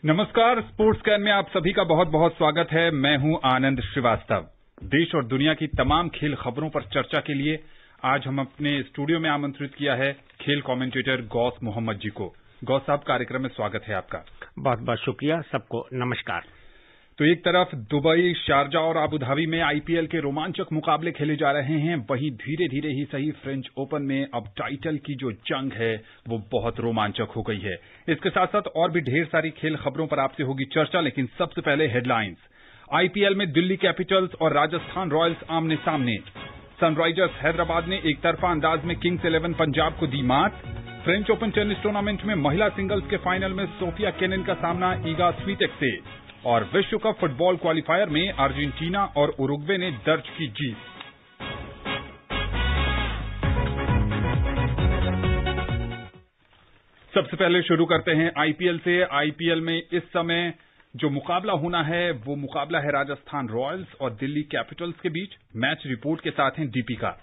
नमस्कार, sports can में आप सभी का बहुत बहुत स्वागत है। मैं हूं आनंद श्रीवास्तव। देश और दुनिया की तमाम खेल खबरों पर चर्चा के लिए आज हम अपने स्टूडियो में आमंत्रित किया है खेल कमेंटेटर गौस मोहम्मद जी को। गौस साहब, कार्यक्रम में स्वागत है आपका। बहुत बहुत शुक्रिया, सबको नमस्कार। तो एक तरफ दुबई, शारजा और अबू धाबी में आईपीएल के रोमांचक मुकाबले खेले जा रहे हैं, वहीं धीरे धीरे ही सही फ्रेंच ओपन में अब टाइटल की जो जंग है वो बहुत रोमांचक हो गई है। इसके साथ साथ और भी ढेर सारी खेल खबरों पर आपसे होगी चर्चा, लेकिन सबसे पहले हेडलाइंस। आईपीएल में दिल्ली कैपिटल्स और राजस्थान रॉयल्स आमने सामने। सनराइजर्स हैदराबाद ने एक तरफा अंदाज में किंग्स 11 पंजाब को दी मात। फ्रेंच ओपन टेनिस टूर्नामेंट में महिला सिंगल्स के फाइनल में सोफिया केनिन का सामना ईगा स्वीटेक से। और विश्व कप फुटबॉल क्वालिफायर में अर्जेंटीना और उरुग्वे ने दर्ज की जीत। सबसे पहले शुरू करते हैं आईपीएल से। आईपीएल में इस समय जो मुकाबला होना है वो मुकाबला है राजस्थान रॉयल्स और दिल्ली कैपिटल्स के बीच। मैच रिपोर्ट के साथ हैं दीपिका।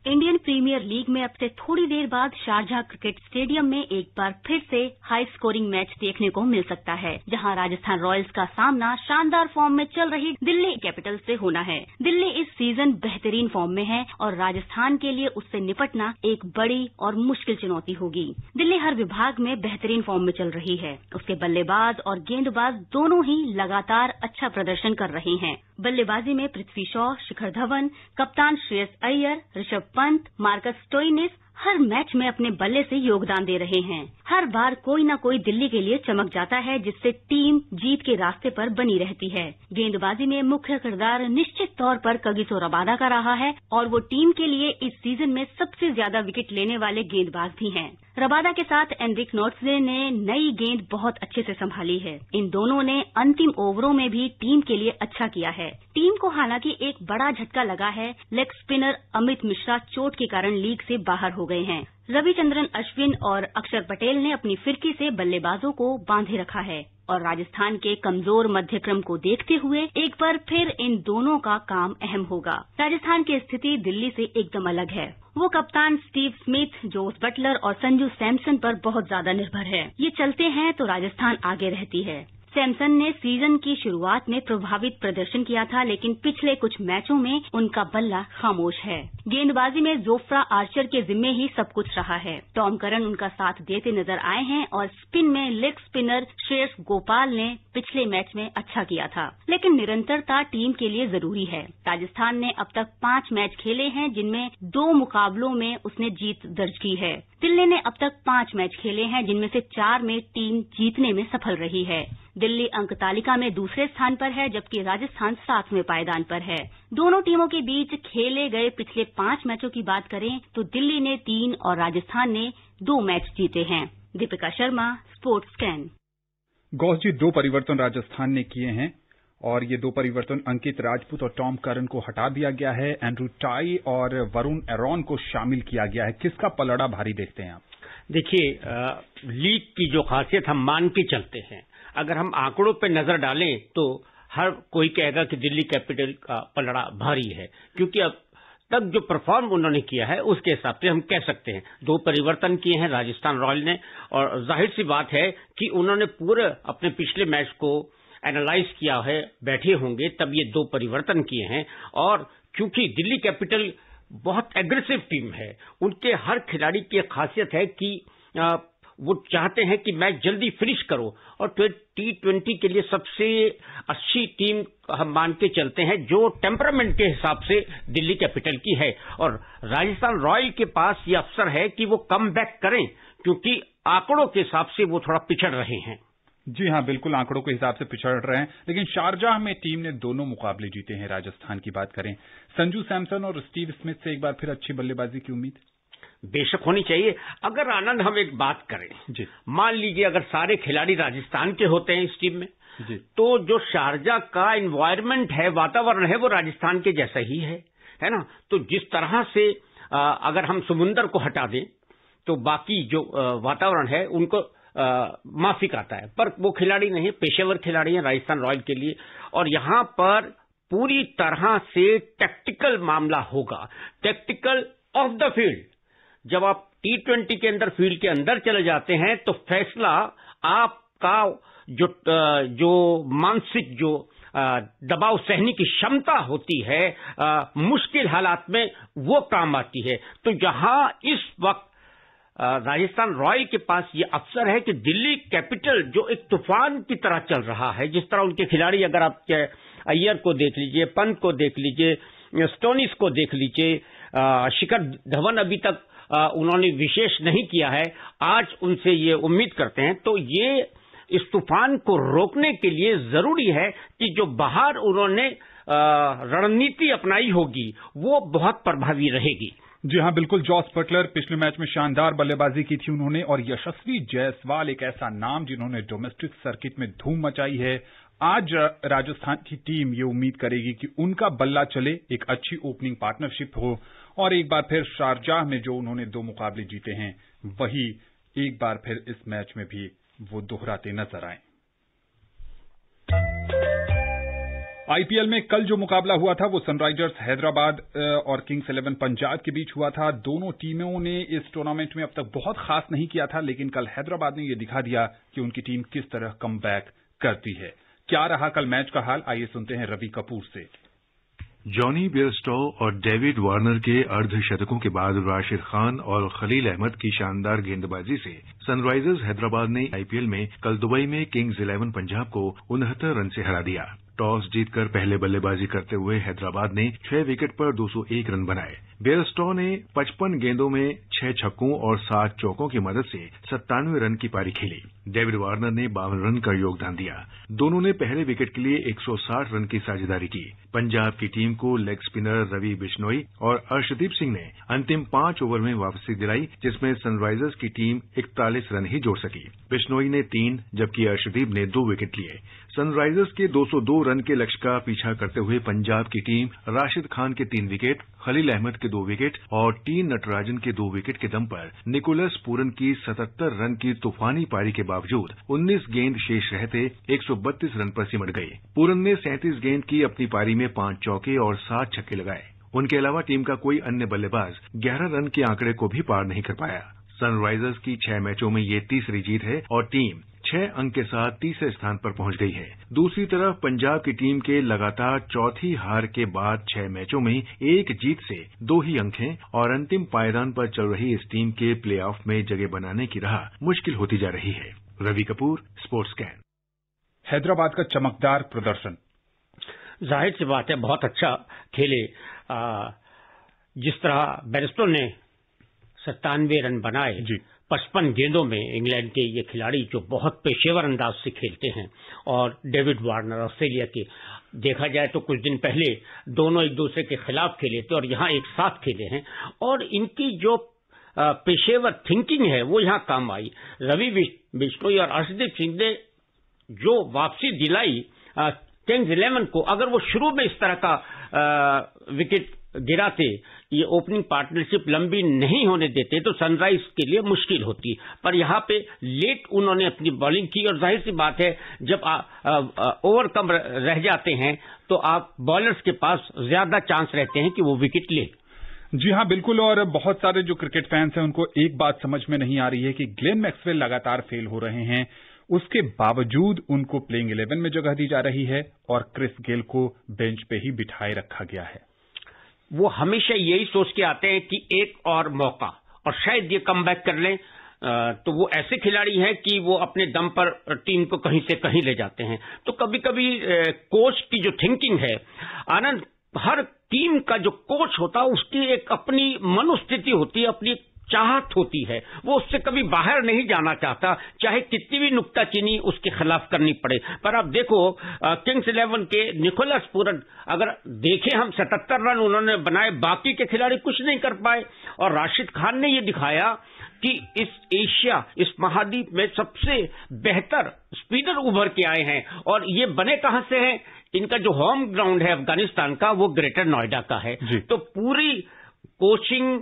इंडियन प्रीमियर लीग में अब से थोड़ी देर बाद शारजाह क्रिकेट स्टेडियम में एक बार फिर से हाई स्कोरिंग मैच देखने को मिल सकता है, जहां राजस्थान रॉयल्स का सामना शानदार फॉर्म में चल रही दिल्ली कैपिटल्स से होना है। दिल्ली इस सीजन बेहतरीन फॉर्म में है और राजस्थान के लिए उससे निपटना एक बड़ी और मुश्किल चुनौती होगी। दिल्ली हर विभाग में बेहतरीन फॉर्म में चल रही है। उसके बल्लेबाज और गेंदबाज दोनों ही लगातार अच्छा प्रदर्शन कर रहे हैं। बल्लेबाजी में पृथ्वी शॉ, शिखर धवन, कप्तान श्रेयस अय्यर, ऋषभ पंत, मार्कस स्टोइनिस हर मैच में अपने बल्ले से योगदान दे रहे हैं। हर बार कोई न कोई दिल्ली के लिए चमक जाता है, जिससे टीम जीत के रास्ते पर बनी रहती है। गेंदबाजी में मुख्य किरदार निश्चित तौर पर कगिसो रबादा का रहा है और वो टीम के लिए इस सीजन में सबसे ज्यादा विकेट लेने वाले गेंदबाज भी हैं। रबादा के साथ एनरिक नोट्सले ने नई गेंद बहुत अच्छे से संभाली है। इन दोनों ने अंतिम ओवरों में भी टीम के लिए अच्छा किया है। टीम को हालांकि एक बड़ा झटका लगा है। लेग स्पिनर अमित मिश्रा चोट के कारण लीग से बाहर हो गए हैं। रविचंद्रन अश्विन और अक्षर पटेल ने अपनी फिरकी से बल्लेबाजों को बांधे रखा है और राजस्थान के कमजोर मध्यक्रम को देखते हुए एक बार फिर इन दोनों का काम अहम होगा। राजस्थान की स्थिति दिल्ली से एकदम अलग है। वो कप्तान स्टीव स्मिथ, जोस बटलर और संजू सैमसन पर बहुत ज्यादा निर्भर है। ये चलते हैं तो राजस्थान आगे रहती है। सैमसन ने सीजन की शुरुआत में प्रभावित प्रदर्शन किया था, लेकिन पिछले कुछ मैचों में उनका बल्ला खामोश है। गेंदबाजी में जोफ्रा आर्चर के जिम्मे ही सब कुछ रहा है। टॉम करन उनका साथ देते नजर आए हैं और स्पिन में लेग स्पिनर श्रेयस गोपाल ने पिछले मैच में अच्छा किया था, लेकिन निरंतरता टीम के लिए जरूरी है। राजस्थान ने अब तक 5 मैच खेले हैं, जिनमें 2 मुकाबलों में उसने जीत दर्ज की है। दिल्ली ने अब तक 5 मैच खेले हैं, जिनमें से 4 में टीम जीतने में सफल रही है। दिल्ली अंक तालिका में दूसरे स्थान पर है, जबकि राजस्थान 7वें पायदान पर है। दोनों टीमों के बीच खेले गए पिछले 5 मैचों की बात करें तो दिल्ली ने 3 और राजस्थान ने 2 मैच जीते हैं। Deepika Sharma, sports can. गौस जी, 2 परिवर्तन राजस्थान ने किए हैं और ये 2 परिवर्तन अंकित राजपूत और टॉम करन को हटा दिया गया है। एंड्रू टाई और वरुण एरॉन को शामिल किया गया है। किसका पलड़ा भारी देखते हैं आप? देखिए, लीग की जो खासियत हम मान के चलते हैं, अगर हम आंकड़ों पे नजर डालें तो हर कोई कहेगा कि दिल्ली कैपिटल का पलड़ा भारी है, क्योंकि अब तक जो परफॉर्म उन्होंने किया है उसके हिसाब से हम कह सकते हैं। 2 परिवर्तन किए हैं राजस्थान रॉयल ने और जाहिर सी बात है कि उन्होंने पूरे अपने पिछले मैच को एनालाइज किया है, बैठे होंगे तब ये 2 परिवर्तन किए हैं। और क्योंकि दिल्ली कैपिटल बहुत एग्रेसिव टीम है, उनके हर खिलाड़ी की खासियत है कि वो चाहते हैं कि मैच जल्दी फिनिश करो और T20 के लिए सबसे अच्छी टीम हम मान के चलते हैं जो टेम्परामेंट के हिसाब से दिल्ली कैपिटल की है। और राजस्थान रॉयल के पास ये अवसर है कि वो कम बैक करें, क्योंकि आंकड़ों के हिसाब से वो थोड़ा पिछड़ रहे हैं। जी हाँ, बिल्कुल आंकड़ों के हिसाब से पिछड़ रहे हैं, लेकिन शारजाह में टीम ने दोनों मुकाबले जीते हैं। राजस्थान की बात करें, संजू सैमसन और स्टीव स्मिथ से एक बार फिर अच्छी बल्लेबाजी की उम्मीद बेशक होनी चाहिए। अगर आनंद हम एक बात करें जी, मान लीजिए अगर सारे खिलाड़ी राजस्थान के होते हैं इस टीम में जी, तो जो शारजाह का एनवायरनमेंट है, वातावरण है, वो राजस्थान के जैसा ही है ना। तो जिस तरह से अगर हम समुंदर को हटा दें तो बाकी जो वातावरण है उनको माफिक आता है, पर वो खिलाड़ी नहीं, पेशेवर खिलाड़ी हैं राजस्थान रॉयल के लिए। और यहां पर पूरी तरह से टैक्टिकल मामला होगा, टैक्टिकल ऑफ द फील्ड। जब आप T20 के अंदर फील्ड के अंदर चले जाते हैं तो फैसला आप का जो मानसिक जो दबाव सहने की क्षमता होती है मुश्किल हालात में, वो काम आती है। तो जहां इस वक्त राजस्थान रॉयल के पास ये अवसर है कि दिल्ली कैपिटल जो एक तूफान की तरह चल रहा है, जिस तरह उनके खिलाड़ी, अगर आप अय्यर को देख लीजिए, पंत को देख लीजिए, स्टोनिस को देख लीजिए, शिखर धवन अभी तक उन्होंने विशेष नहीं किया है, आज उनसे ये उम्मीद करते हैं। तो ये इस तूफान को रोकने के लिए जरूरी है कि जो बाहर उन्होंने रणनीति अपनाई होगी वो बहुत प्रभावी रहेगी। जी हां, बिल्कुल। जॉस बटलर पिछले मैच में शानदार बल्लेबाजी की थी उन्होंने, और यशस्वी जायसवाल एक ऐसा नाम जिन्होंने डोमेस्टिक सर्किट में धूम मचाई है। आज राजस्थान की टीम ये उम्मीद करेगी कि उनका बल्ला चले, एक अच्छी ओपनिंग पार्टनरशिप हो, और एक बार फिर शारजाह में जो उन्होंने 2 मुकाबले जीते हैं वही एक बार फिर इस मैच में भी वो दोहराते नजर आए। आईपीएल में कल जो मुकाबला हुआ था वो सनराइजर्स हैदराबाद और किंग्स 11 पंजाब के बीच हुआ था। दोनों टीमों ने इस टूर्नामेंट में अब तक बहुत खास नहीं किया था, लेकिन कल हैदराबाद ने यह दिखा दिया कि उनकी टीम किस तरह कमबैक करती है। क्या रहा कल मैच का हाल, आइए सुनते हैं रवि कपूर से। जॉनी बेयरस्टो और डेविड वार्नर के अर्धशतकों के बाद राशिद खान और खलील अहमद की शानदार गेंदबाजी से सनराइजर्स हैदराबाद ने आईपीएल में कल दुबई में किंग्स 11 पंजाब को 69 रन से हरा दिया। टॉस जीतकर पहले बल्लेबाजी करते हुए हैदराबाद ने 6 विकेट पर 201 रन बनाए। बेयरस्टो ने 55 गेंदों में 6 छक्कों और 7 चौकों की मदद से 97 रन की पारी खेली। डेविड वार्नर ने 52 रन का योगदान दिया। दोनों ने पहले विकेट के लिए 160 रन की साझेदारी की। पंजाब की टीम को लेग स्पिनर रवि बिश्नोई और अर्शदीप सिंह ने अंतिम 5 ओवर में वापसी दिलाई, जिसमें सनराइजर्स की टीम 41 रन ही जोड़ सकी। बिश्नोई ने 3 जबकि अर्शदीप ने 2 विकेट लिए। सनराइजर्स के 202 रन के लक्ष्य का पीछा करते हुए पंजाब की टीम राशिद खान के 3 विकेट, खलील अहमद के 2 विकेट और टी नटराजन के 2 विकेट के दम पर निकोलस पूरन की 77 रन की तूफानी पारी के बावजूद 19 गेंद शेष रहते 132 रन पर सिमट गए। पूरन ने 37 गेंद की अपनी पारी में 5 चौके और 7 छक्के लगाए। उनके अलावा टीम का कोई अन्य बल्लेबाज 11 रन के आंकड़े को भी पार नहीं कर पाया। सनराइजर्स की 6 मैचों में ये तीसरी जीत है और टीम 6 अंक के साथ तीसरे स्थान पर पहुंच गई है। दूसरी तरफ पंजाब की टीम के लगातार चौथी हार के बाद 6 मैचों में 1 जीत से 2 ही अंक हैं और अंतिम पायदान पर चल रही इस टीम के प्लेऑफ में जगह बनाने की राह मुश्किल होती जा रही है। Ravi Kapoor, sports can. हैदराबाद का चमकदार प्रदर्शन, जाहिर सी बात है बहुत अच्छा खेले। जिस तरह बेयरस्टो ने 97 रन बनाए 55 गेंदों में, इंग्लैंड के ये खिलाड़ी जो बहुत पेशेवर अंदाज से खेलते हैं, और डेविड वार्नर ऑस्ट्रेलिया के, देखा जाए तो कुछ दिन पहले दोनों एक दूसरे के खिलाफ खेले थे और यहाँ एक साथ खेले हैं, और इनकी जो पेशेवर थिंकिंग है वो यहाँ काम आई। रवि बिश्नोई और अर्शदीप सिंह ने जो वापसी दिलाई किंग्स 11 को, अगर वो शुरू में इस तरह का विकेट गिराते, ये ओपनिंग पार्टनरशिप लंबी नहीं होने देते, तो सनराइज के लिए मुश्किल होती। पर यहाँ पे लेट उन्होंने अपनी बॉलिंग की, और जाहिर सी बात है जब ओवर कम रह जाते हैं तो आप बॉलर्स के पास ज्यादा चांस रहते हैं कि वो विकेट ले। जी हां, बिल्कुल। और बहुत सारे जो क्रिकेट फैंस हैं उनको एक बात समझ में नहीं आ रही है कि ग्लेन मैक्सवेल लगातार फेल हो रहे हैं, उसके बावजूद उनको प्लेइंग 11 में जगह दी जा रही है और क्रिस गेल को बेंच पे ही बिठाए रखा गया है। वो हमेशा यही सोच के आते हैं कि एक और मौका, और शायद ये कमबैक कर लें। तो वो ऐसे खिलाड़ी हैं कि वो अपने दम पर टीम को कहीं से कहीं ले जाते हैं। तो कभी कभी कोच की जो थिंकिंग है आनंद, हर टीम का जो कोच होता है उसकी एक अपनी मनोस्थिति होती है, अपनी चाहत होती है, वो उससे कभी बाहर नहीं जाना चाहता, चाहे कितनी भी नुक्ताचीनी उसके खिलाफ करनी पड़े। पर अब देखो किंग्स 11 के निकोलस पूरन, अगर देखें हम 77 रन उन्होंने बनाए, बाकी के खिलाड़ी कुछ नहीं कर पाए, और राशिद खान ने ये दिखाया कि इस एशिया, इस महाद्वीप में सबसे बेहतर स्पिनर उभर के आए हैं। और ये बने कहां से हैं? इनका जो होम ग्राउंड है अफगानिस्तान का, वो ग्रेटर नोएडा का है। तो पूरी कोचिंग,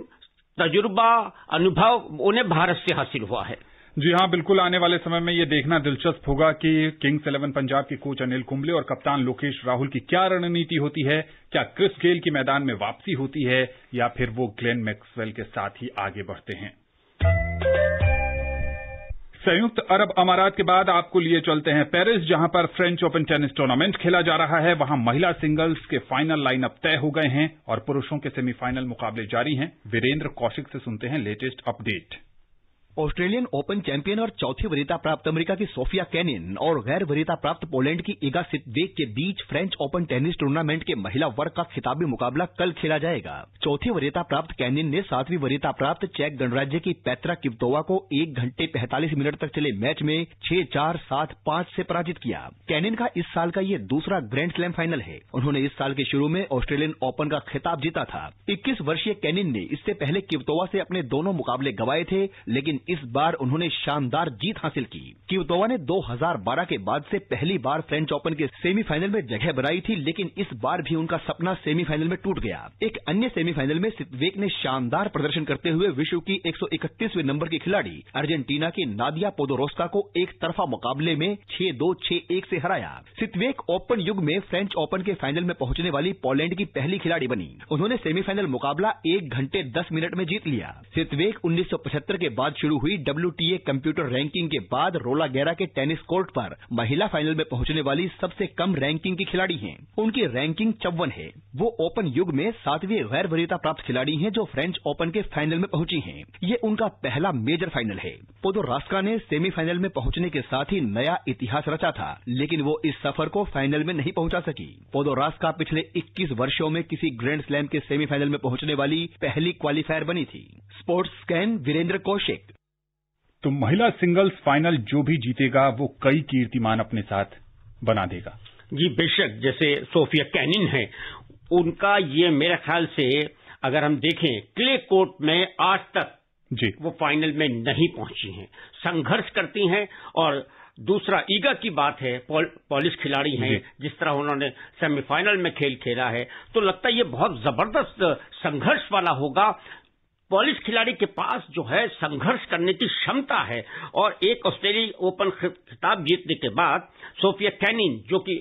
तजुर्बा, अनुभव उन्हें भारत से हासिल हुआ है। जी हां, बिल्कुल। आने वाले समय में ये देखना दिलचस्प होगा कि किंग्स 11 पंजाब के कोच अनिल कुंबले और कप्तान लोकेश राहुल की क्या रणनीति होती है। क्या क्रिस गेल की मैदान में वापसी होती है या फिर वो ग्लेन मैक्सवेल के साथ ही आगे बढ़ते हैं। संयुक्त अरब अमारात के बाद आपको लिए चलते हैं पेरिस, जहां पर फ्रेंच ओपन टेनिस टूर्नामेंट खेला जा रहा है। वहां महिला सिंगल्स के फाइनल लाइनअप तय हो गए हैं और पुरुषों के सेमीफाइनल मुकाबले जारी हैं। वीरेंद्र कौशिक से सुनते हैं latest update. Australian open champion और चौथी वरीयता प्राप्त अमेरिका की सोफिया केनिन और गैर वरीयता प्राप्त पोलैंड की इगा स्वितेक के बीच फ्रेंच ओपन टेनिस टूर्नामेंट के महिला वर्ग का खिताबी मुकाबला कल खेला जाएगा। चौथी वरीयता प्राप्त केनिन ने 7वीं वरीयता प्राप्त चेक गणराज्य की पेत्रा किवतोवा को 1 घंटे 45 मिनट तक चले मैच में 6-4, 7-5 से पराजित किया। केनिन का इस साल का ये दूसरा ग्रैंड स्लैम फाइनल है। उन्होंने इस साल के शुरू में ऑस्ट्रेलियन ओपन का खिताब जीता था। 21 वर्षीय केनिन ने इससे पहले किवतोवा से अपने दोनों मुकाबले गंवाए थे, लेकिन इस बार उन्होंने शानदार जीत हासिल की। किवतोवा ने 2012 के बाद से पहली बार फ्रेंच ओपन के सेमीफाइनल में जगह बनाई थी, लेकिन इस बार भी उनका सपना सेमीफाइनल में टूट गया। एक अन्य सेमीफाइनल में स्वितेक ने शानदार प्रदर्शन करते हुए विश्व की 131वें नंबर की खिलाड़ी अर्जेंटीना की नादिया पोडोरोस्का को एक तरफा मुकाबले में 6-2, 6-1 से हराया। स्वितेक ओपन युग में फ्रेंच ओपन के फाइनल में पहुंचने वाली पोलैंड की पहली खिलाड़ी बनी। उन्होंने सेमीफाइनल मुकाबला 1 घंटे 10 मिनट में जीत लिया। स्वितेक 1975 के बाद शुरू हुई WTA कंप्यूटर रैंकिंग के बाद रोला गैरा के टेनिस कोर्ट पर महिला फाइनल में पहुंचने वाली सबसे कम रैंकिंग की खिलाड़ी हैं। उनकी रैंकिंग 54 है। वो ओपन युग में 7वीं गैर वरीयता प्राप्त खिलाड़ी हैं जो फ्रेंच ओपन के फाइनल में पहुंची हैं। ये उनका पहला मेजर फाइनल है। पोडोरोस्का ने सेमीफाइनल में पहुंचने के साथ ही नया इतिहास रचा था, लेकिन वो इस सफर को फाइनल में नहीं पहुंचा सकी। पोडोरोस्का पिछले 21 वर्षों में किसी ग्रैंड स्लैम के सेमीफाइनल में पहुंचने वाली पहली क्वालिफायर बनी थी। Sports scan, Virender Kaushik. तो महिला सिंगल्स फाइनल जो भी जीतेगा वो कई कीर्तिमान अपने साथ बना देगा। जी बेशक, जैसे सोफिया केनिन है, उनका ये मेरे ख्याल से अगर हम देखें क्ले कोर्ट में आज तक जी वो फाइनल में नहीं पहुंची हैं, संघर्ष करती हैं। और दूसरा ईगा की बात है, पॉलिश खिलाड़ी हैं, जिस तरह उन्होंने सेमीफाइनल में खेल खेला है, तो लगता है ये बहुत जबरदस्त संघर्ष वाला होगा। पॉलिश खिलाड़ी के पास जो है संघर्ष करने की क्षमता है। और एक ऑस्ट्रेलिया ओपन खिताब जीतने के बाद सोफिया केनिन, जो कि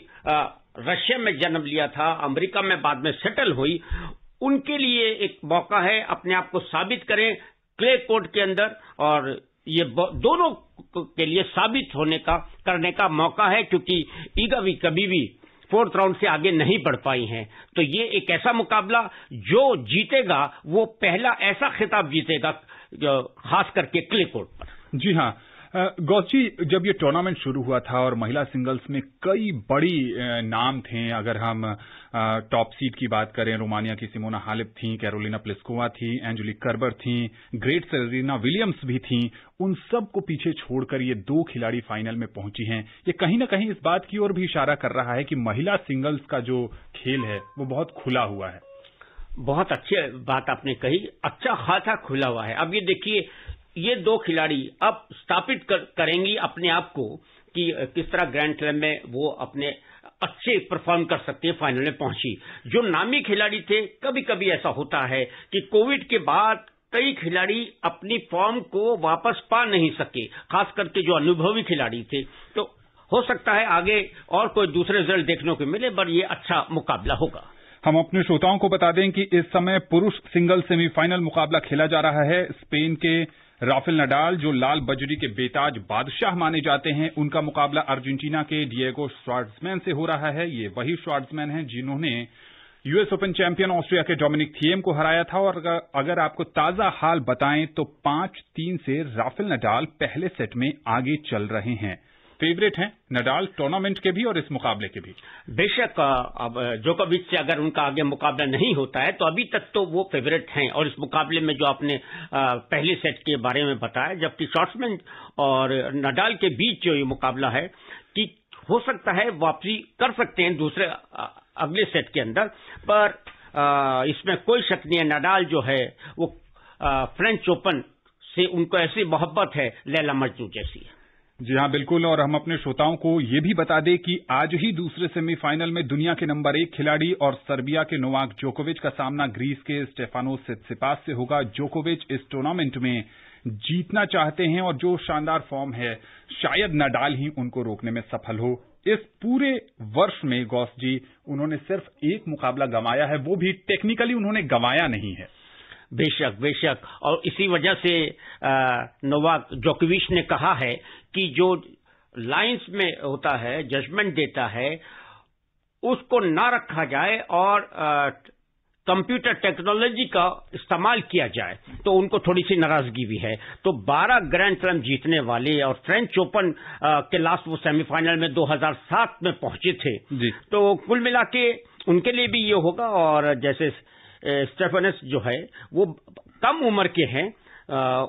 रशिया में जन्म लिया था, अमेरिका में बाद में सेटल हुई, उनके लिए एक मौका है अपने आप को साबित करें क्ले कोर्ट के अंदर। और ये दोनों के लिए साबित करने का मौका है, क्योंकि ईगा भी कभी भी 4th राउंड से आगे नहीं बढ़ पाई हैं। तो ये एक ऐसा मुकाबला, जो जीतेगा वो पहला ऐसा खिताब जीतेगा, खास करके क्ले कोर्ट पर। जी हाँ गौस जी, जब ये टूर्नामेंट शुरू हुआ था और महिला सिंगल्स में कई बड़ी नाम थे। अगर हम टॉप सीड की बात करें, रोमानिया की सिमोना हालेप थी, कैरोलिना प्लिस्कोवा थी, एंजेलिक कर्बर थी, ग्रेट सेरेना विलियम्स भी थी। उन सब को पीछे छोड़कर ये 2 खिलाड़ी फाइनल में पहुंची हैं। ये कहीं ना कहीं इस बात की ओर भी इशारा कर रहा है कि महिला सिंगल्स का जो खेल है वो बहुत खुला हुआ है। बहुत अच्छी बात आपने कही, अच्छा खासा खुला हुआ है। अब ये देखिए, ये 2 खिलाड़ी अब स्थापित करेंगी अपने आप को कि किस तरह ग्रैंड स्लैम में वो अपने अच्छे परफॉर्म कर सकते हैं। फाइनल में पहुंची जो नामी खिलाड़ी थे, कभी कभी ऐसा होता है कि कोविड के बाद कई खिलाड़ी अपनी फॉर्म को वापस पा नहीं सके, खास करके जो अनुभवी खिलाड़ी थे। तो हो सकता है आगे और कोई दूसरे रिजल्ट देखने को मिले, पर ये अच्छा मुकाबला होगा। हम अपने श्रोताओं को बता दें कि इस समय पुरुष सिंगल सेमीफाइनल मुकाबला खेला जा रहा है। स्पेन के राफेल नडाल, जो लाल बजरी के बेताज बादशाह माने जाते हैं, उनका मुकाबला अर्जेंटीना के डिएगो श्वार्ट्जमैन से हो रहा है। ये वही श्वार्ट्जमैन हैं जिन्होंने यूएस ओपन चैंपियन ऑस्ट्रिया के डोमिनिक थिएम को हराया था। और अगर आपको ताजा हाल बताएं तो 5-3 से राफेल नडाल पहले सेट में आगे चल रहे हैं। फेवरेट हैं नडाल टूर्नामेंट के भी और इस मुकाबले के भी। बेशक, अब जोकोविच से अगर उनका आगे मुकाबला नहीं होता है तो अभी तक तो वो फेवरेट हैं। और इस मुकाबले में जो आपने पहले सेट के बारे में बताया, जबकि श्वार्ट्जमैन और नडाल के बीच जो ये मुकाबला है कि हो सकता है वापसी कर सकते हैं दूसरे अगले सेट के अंदर, पर इसमें कोई शक नहीं है। नडाल जो है वो फ्रेंच ओपन से उनको ऐसी मोहब्बत है लैला मजनू जैसी। जी हाँ बिल्कुल। और हम अपने श्रोताओं को ये भी बता दें कि आज ही दूसरे सेमीफाइनल में दुनिया के नंबर 1 खिलाड़ी और सर्बिया के नोवाक जोकोविच का सामना ग्रीस के स्टेफानोस सित्सिपास से होगा। जोकोविच इस टूर्नामेंट में जीतना चाहते हैं और जो शानदार फॉर्म है, शायद नडाल ही उनको रोकने में सफल हो। इस पूरे वर्ष में गौस जी उन्होंने सिर्फ एक मुकाबला गंवाया है, वो भी टेक्निकली उन्होंने गंवाया नहीं है। बेशक बेशक, और इसी वजह से नोवाक जोकोविच ने कहा है कि जो लाइंस में होता है, जजमेंट देता है, उसको ना रखा जाए और कंप्यूटर टेक्नोलॉजी का इस्तेमाल किया जाए, तो उनको थोड़ी सी नाराजगी भी है। तो 12 ग्रैंड स्लैम जीतने वाले और फ्रेंच ओपन के लास्ट वो सेमीफाइनल में 2007 में पहुंचे थे जी। तो कुल मिला के उनके लिए भी ये होगा, और जैसे स्टेफनस जो है वो कम उम्र के हैं,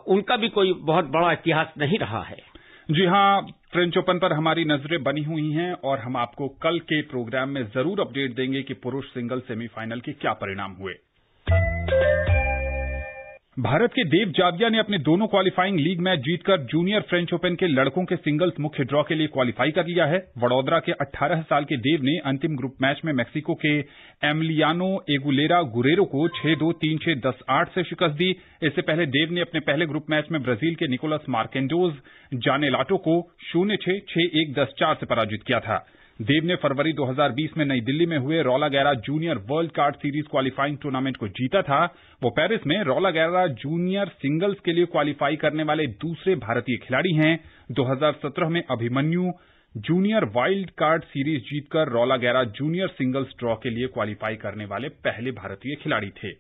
उनका भी कोई बहुत बड़ा इतिहास नहीं रहा है। जी हाँ, फ्रेंच ओपन पर हमारी नजरें बनी हुई हैं और हम आपको कल के प्रोग्राम में जरूर अपडेट देंगे कि पुरुष सिंगल सेमीफाइनल के क्या परिणाम हुए। भारत के देव जादिया ने अपने दोनों क्वालिफाइंग लीग मैच जीतकर जूनियर फ्रेंच ओपन के लड़कों के सिंगल्स मुख्य ड्रॉ के लिए क्वालिफाई कर लिया है। वडोदरा के 18 साल के देव ने अंतिम ग्रुप मैच में मेक्सिको के एमिलियानो एगुलेरा गुरेरो को 6-2, 3-6, 10-8 से शिकस्त दी। इससे पहले देव ने अपने पहले ग्रुप मैच में ब्राजील के निकोलस मार्केंडोज जानेलाटो को 0-6, 6-1, 10-4 से पराजित किया था। देव ने फरवरी 2020 में नई दिल्ली में हुए रॉला गैरा junior world card series qualifying tournament को जीता था। वो पेरिस में रॉला गैरा जूनियर सिंगल्स के लिए क्वालिफाई करने वाले दूसरे भारतीय खिलाड़ी हैं। 2017 में Abhimanyu junior wild card series जीतकर रॉला गैरा जूनियर सिंगल्स ड्रॉ के लिए क्वालिफाई करने वाले पहले भारतीय खिलाड़ी थे।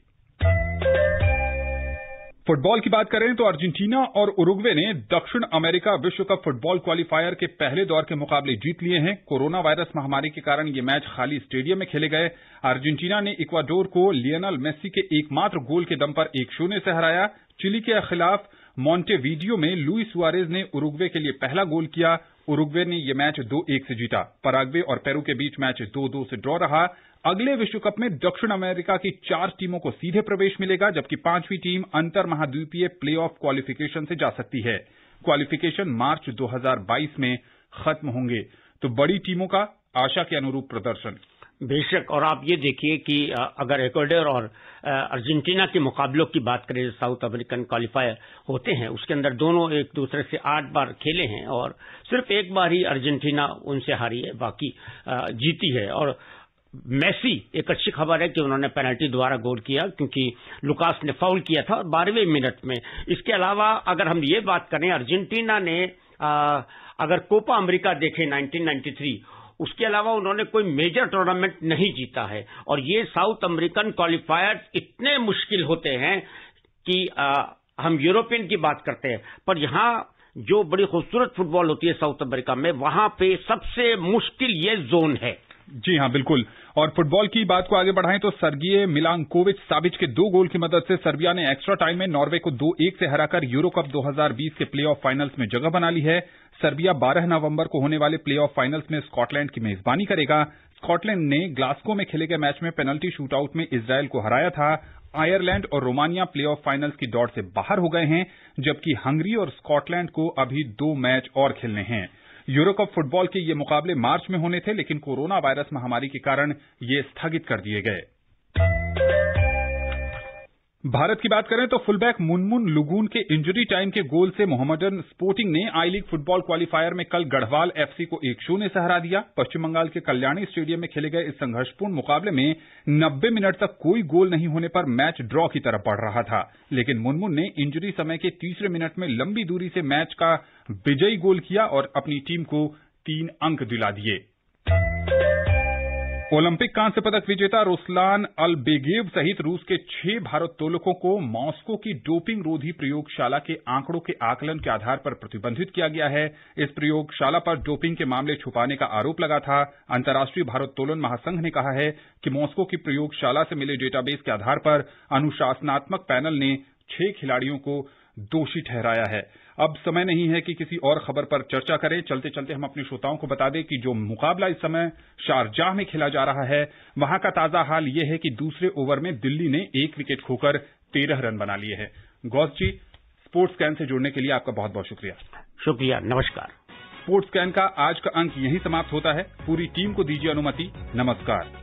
फुटबॉल की बात करें तो अर्जेंटीना और उरुग्वे ने दक्षिण अमेरिका विश्व कप फुटबॉल क्वालिफायर के पहले दौर के मुकाबले जीत लिए हैं। कोरोना वायरस महामारी के कारण ये मैच खाली स्टेडियम में खेले गए। अर्जेंटीना ने इक्वाडोर को लियोनेल मेसी के एकमात्र गोल के दम पर 1-0 से हराया। चिली के खिलाफ मोंटेवीडियो में लुइस सुआरेज ने उरुग्वे के लिए पहला गोल किया। उरुग्वे ने यह मैच 2-1 से जीता। पराग्वे और पेरू के बीच मैच 2-2 से ड्रॉ रहा। अगले विश्व कप में दक्षिण अमेरिका की 4 टीमों को सीधे प्रवेश मिलेगा, जबकि 5वीं टीम अंतर महाद्वीपीय प्लेऑफ क्वालिफिकेशन से जा सकती है। क्वालिफिकेशन मार्च 2022 में खत्म होंगे। तो बड़ी टीमों का आशा के अनुरूप प्रदर्शन। बेशक, और आप ये देखिए कि अगर इक्वाडोर और अर्जेंटीना के मुकाबलों की बात करें, साउथ अमेरिकन क्वालिफायर होते हैं, उसके अंदर दोनों एक दूसरे से 8 बार खेले हैं और सिर्फ एक बार ही अर्जेंटीना उनसे हारी है, बाकी जीती है। और मेसी, एक अच्छी खबर है कि उन्होंने पेनल्टी द्वारा गोल किया, क्योंकि लुकास ने फाउल किया था 12वें मिनट में। इसके अलावा अगर हम ये बात करें, अर्जेंटीना ने अगर कोपा अमेरिका देखें 1993, उसके अलावा उन्होंने कोई मेजर टूर्नामेंट नहीं जीता है। और ये साउथ अमेरिकन क्वालिफायर्स इतने मुश्किल होते हैं कि हम यूरोपियन की बात करते हैं, पर यहां जो बड़ी खूबसूरत फुटबॉल होती है साउथ अमेरिका में, वहां पे सबसे मुश्किल ये जोन है। जी हां, बिल्कुल। और फुटबॉल की बात को आगे बढ़ाएं तो सर्गिए मिलांकोविच साविच के 2 गोल की मदद से सर्बिया ने एक्स्ट्रा टाइम में नॉर्वे को 2-1 से हराकर यूरो कप 2020 के प्लेऑफ फाइनल्स में जगह बना ली है। सर्बिया 12 नवंबर को होने वाले प्लेऑफ फाइनल्स में स्कॉटलैंड की मेजबानी करेगा। स्कॉटलैंड ने ग्लासगो में खेले गए मैच में पेनल्टी शूटआउट में इजराइल को हराया था। आयरलैंड और रोमानिया प्लेऑफ फाइनल्स की दौड़ से बाहर हो गए हैं, जबकि हंगरी और स्कॉटलैंड को अभी 2 मैच और खेलने हैं। यूरो कप फुटबॉल के ये मुकाबले मार्च में होने थे, लेकिन कोरोना वायरस महामारी के कारण ये स्थगित कर दिए गए। भारत की बात करें तो फुलबैक मुनमुन लुगून के इंजरी टाइम के गोल से मोहम्मडन स्पोर्टिंग ने आई लीग फुटबॉल क्वालिफायर में कल गढ़वाल एफसी को 1-0 से हरा दिया। पश्चिम बंगाल के कल्याणी स्टेडियम में खेले गए इस संघर्षपूर्ण मुकाबले में 90 मिनट तक कोई गोल नहीं होने पर मैच ड्रॉ की तरफ बढ़ रहा था, लेकिन मुनमुन ने इंजरी समय के 3रे मिनट में लंबी दूरी से मैच का विजयी गोल किया और अपनी टीम को 3 अंक दिला दिए। ओलंपिक कांस्य पदक विजेता रुस्लान अलबेगेव सहित रूस के 6 भारोत्तोलकों को मॉस्को की डोपिंग रोधी प्रयोगशाला के आंकड़ों के आकलन के आधार पर प्रतिबंधित किया गया है। इस प्रयोगशाला पर डोपिंग के मामले छुपाने का आरोप लगा था। अंतर्राष्ट्रीय भारोत्तोलन महासंघ ने कहा है कि मॉस्को की प्रयोगशाला से मिले डेटाबेस के आधार पर अनुशासनात्मक पैनल ने 6 खिलाड़ियों को दोषी ठहराया है। अब समय नहीं है कि किसी और खबर पर चर्चा करें। चलते चलते हम अपने श्रोताओं को बता दें कि जो मुकाबला इस समय शारजाह में खेला जा रहा है, वहां का ताजा हाल यह है कि दूसरे ओवर में दिल्ली ने 1 विकेट खोकर 13 रन बना लिए हैं। गौस जी, स्पोर्ट्स कैन से जुड़ने के लिए आपका बहुत बहुत शुक्रिया। शुक्रिया, नमस्कार। स्पोर्ट्स कैन का आज का अंक यहीं समाप्त होता है। पूरी टीम को दीजिए अनुमति। नमस्कार।